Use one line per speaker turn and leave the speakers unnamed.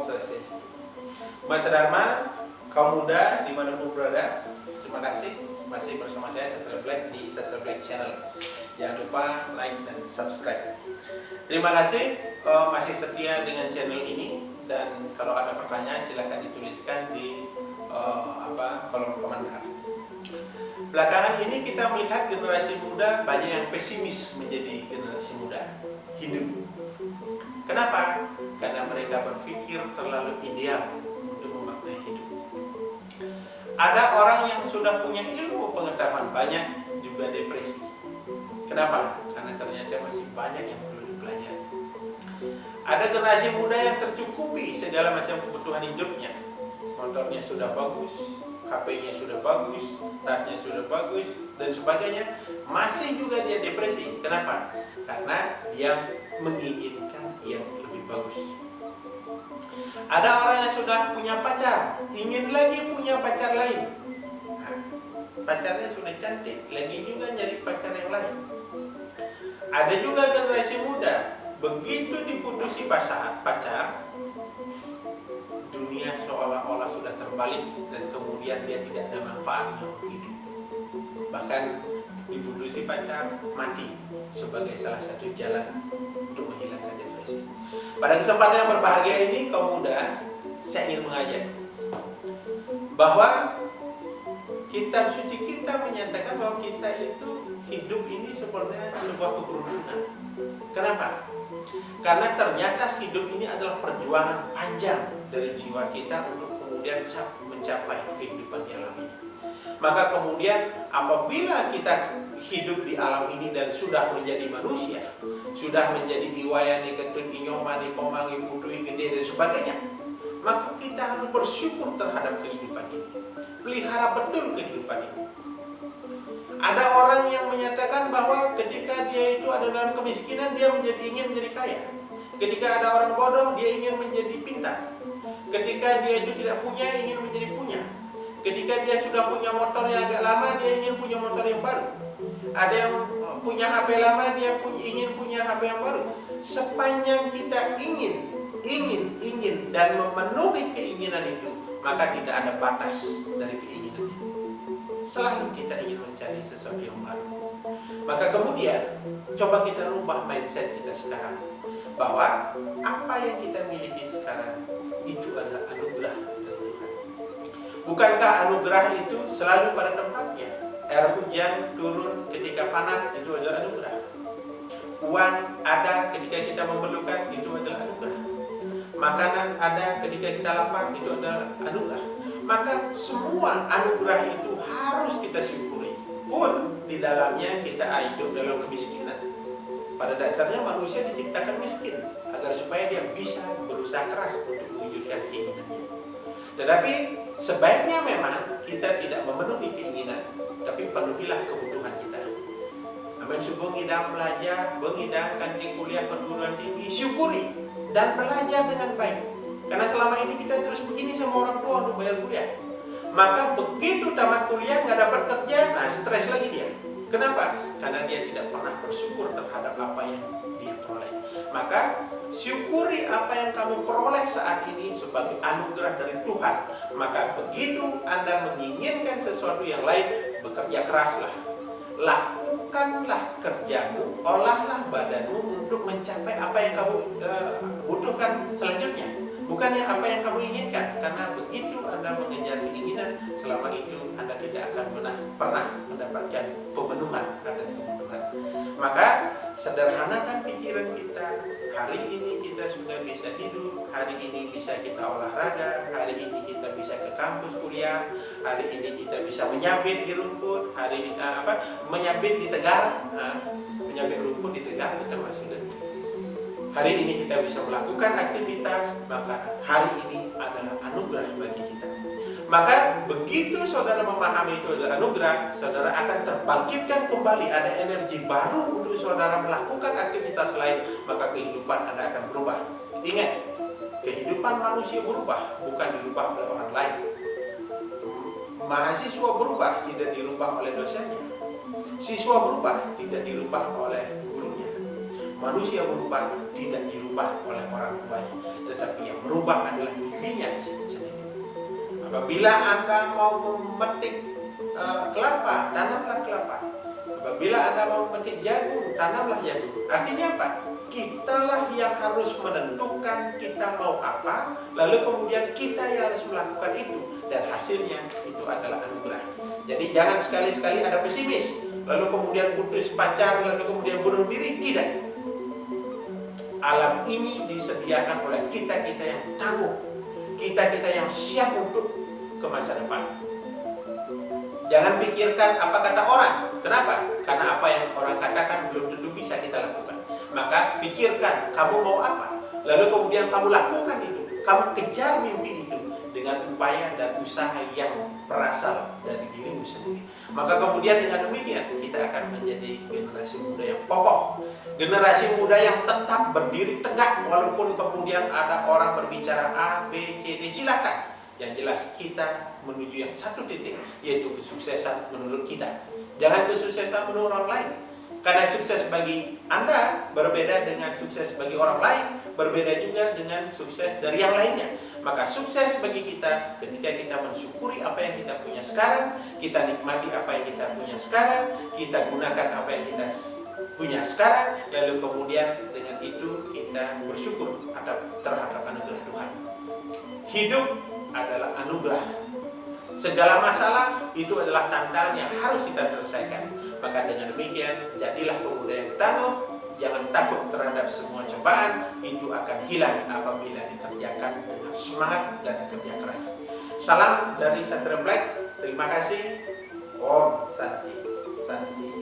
Om Swastiastu. Mas Dharma, kaum muda dimanapun berada, terima kasih masih bersama saya Satria Black di Satria Black Channel. Jangan lupa like dan subscribe. Terima kasih masih setia dengan channel ini, dan kalau ada pertanyaan silahkan dituliskan di kolom komentar. Belakangan ini kita melihat generasi muda banyak yang pesimis menjadi generasi muda hidup. Kenapa? Karena mereka berpikir terlalu ideal untuk memaknai hidup. Ada orang yang sudah punya ilmu pengetahuan banyak juga depresi. Kenapa? Karena ternyata masih banyak yang perlu dipelajari. Ada generasi muda yang tercukupi segala macam kebutuhan hidupnya. Motornya sudah bagus, HP-nya sudah bagus, tasnya sudah bagus, dan sebagainya. Masih juga dia depresi. Kenapa? Karena dia menginginkan yang lebih bagus. Ada orang yang sudah punya pacar, ingin lagi punya pacar lain. Nah, pacarnya sudah cantik, lagi juga nyari pacar yang lain. Ada juga generasi muda, begitu diputusi pacar, dunia seolah-olah sudah terbalik dan kemudian dia tidak ada manfaatnya untuk hidup. Bahkan diputusi pacar, mati sebagai salah satu jalan untuk menghilangkan depresi. Pada kesempatan yang berbahagia ini, kaum muda, saya ingin mengajak bahwa kitab suci kita menyatakan bahwa kita itu hidup ini sebenarnya sebuah keberuntungan. Kenapa? Karena ternyata hidup ini adalah perjuangan panjang dari jiwa kita untuk kemudian mencapai kehidupan di alam ini. Maka kemudian apabila kita hidup di alam ini dan sudah menjadi manusia, sudah menjadi iwayani, ketun, inyomani, komangi, putui, gede, dan sebagainya, maka kita harus bersyukur terhadap kehidupan ini. Pelihara betul kehidupan ini. Ada orang yang menyatakan bahwa ketika dia itu ada dalam kemiskinan, dia ingin menjadi kaya. Ketika ada orang bodoh, dia ingin menjadi pintar. Ketika dia itu tidak punya, ingin menjadi punya. Ketika dia sudah punya motor yang agak lama, dia ingin punya motor yang baru. Ada yang punya HP lama, dia ingin punya HP yang baru. Sepanjang kita ingin dan memenuhi keinginan itu, maka tidak ada batas dari keinginan itu. Selalu kita ingin mencari sesuatu yang baru. Maka kemudian coba kita rubah mindset kita sekarang, bahwa apa yang kita miliki sekarang itu adalah anugerah dari Tuhan. Bukankah anugerah itu selalu pada tempatnya? Air hujan turun ketika panas, itu adalah anugerah. Uang ada ketika kita memerlukan, itu adalah anugerah. Makanan ada ketika kita lapar, itu adalah anugerah. Maka semua anugerah itu harus kita syukuri, pun di dalamnya kita hidup dalam kemiskinan. Pada dasarnya manusia diciptakan miskin agar supaya dia bisa berusaha keras untuk mewujudkan keinginannya. Tetapi sebaiknya memang kita tidak memenuhi keinginan, tapi penuhilah kebutuhan kita. Amin. Subung idam belajar, bengidang kanting kuliah perguruan tinggi, syukuri dan belajar dengan baik. Karena selama ini kita terus begini sama orang tua untuk bayar kuliah. Maka begitu tamat kuliah nggak dapat kerja, nah stres lagi dia. Kenapa? Karena dia tidak pernah bersyukur terhadap apa yang dia peroleh. Maka syukuri apa yang kamu peroleh saat ini sebagai anugerah dari Tuhan. Maka begitu Anda menginginkan sesuatu yang lain, bekerja keraslah. Lakukanlah kerjamu, olahlah badanmu untuk mencapai apa yang kamu butuhkan selanjutnya. Bukan yang apa yang kamu inginkan. Karena begitu Anda mengejar keinginan, selama itu Anda tidak akan pernah mendapatkan pemenuhan atas kebutuhan. Maka sederhanakan pikiran kita. Hari ini kita sudah bisa hidup, hari ini bisa kita olahraga, hari ini kita bisa ke kampus kuliah, hari ini kita bisa menyabit di rumput, menyabit di tegar, menyabit rumput di tegar kita masih ada. Hari ini kita bisa melakukan aktivitas, maka hari ini adalah anugerah bagi kita. Maka begitu saudara memahami itu adalah anugerah, saudara akan terbangkitkan kembali, ada energi baru untuk saudara melakukan aktivitas lain, maka kehidupan Anda akan berubah. Ingat, kehidupan manusia berubah, bukan dirubah oleh orang lain. Mahasiswa berubah, tidak dirubah oleh dosennya. Siswa berubah, tidak dirubah oleh gurunya. Manusia berubah, tidak dirubah oleh orang tuanya, tetapi yang merubah adalah Apabila Anda mau memetik kelapa, tanamlah kelapa. Apabila Anda mau memetik jagung, tanamlah jagung. Artinya apa? Kitalah yang harus menentukan kita mau apa, lalu kemudian kita yang harus melakukan itu, dan hasilnya itu adalah anugerah. Jadi jangan sekali-sekali ada pesimis, lalu kemudian putus pacar, lalu kemudian bunuh diri. Tidak. Alam ini disediakan oleh kita-kita yang tangguh, kita-kita yang siap untuk ke masa depan. Jangan pikirkan apa kata orang. Kenapa? Karena apa yang orang katakan belum tentu bisa kita lakukan. Maka pikirkan kamu mau apa, lalu kemudian kamu lakukan itu. Kamu kejar mimpi itu dengan upaya dan usaha yang berasal dari dirimu sendiri. Maka kemudian dengan demikian kita akan menjadi generasi muda yang kokoh, generasi muda yang tetap berdiri tegak walaupun kemudian ada orang berbicara A, B, C, D. Silakan. Yang jelas kita menuju yang satu titik, yaitu kesuksesan menurut kita. Jangan kesuksesan menurut orang lain. Karena sukses bagi Anda berbeda dengan sukses bagi orang lain, berbeda juga dengan sukses dari yang lainnya. Maka sukses bagi kita ketika kita mensyukuri apa yang kita punya sekarang, kita nikmati apa yang kita punya sekarang, kita gunakan apa yang kita punya sekarang, lalu kemudian dengan itu kita bersyukur terhadap anugerah Tuhan. Hidup adalah anugerah. Segala masalah itu adalah tantangan yang harus kita selesaikan. Maka dengan demikian, jadilah pemuda yang tangguh, jangan takut terhadap semua cobaan, itu akan hilang apabila dikerjakan dengan semangat dan kerja keras. Salam dari Satria Black, terima kasih. Om Santi Santi.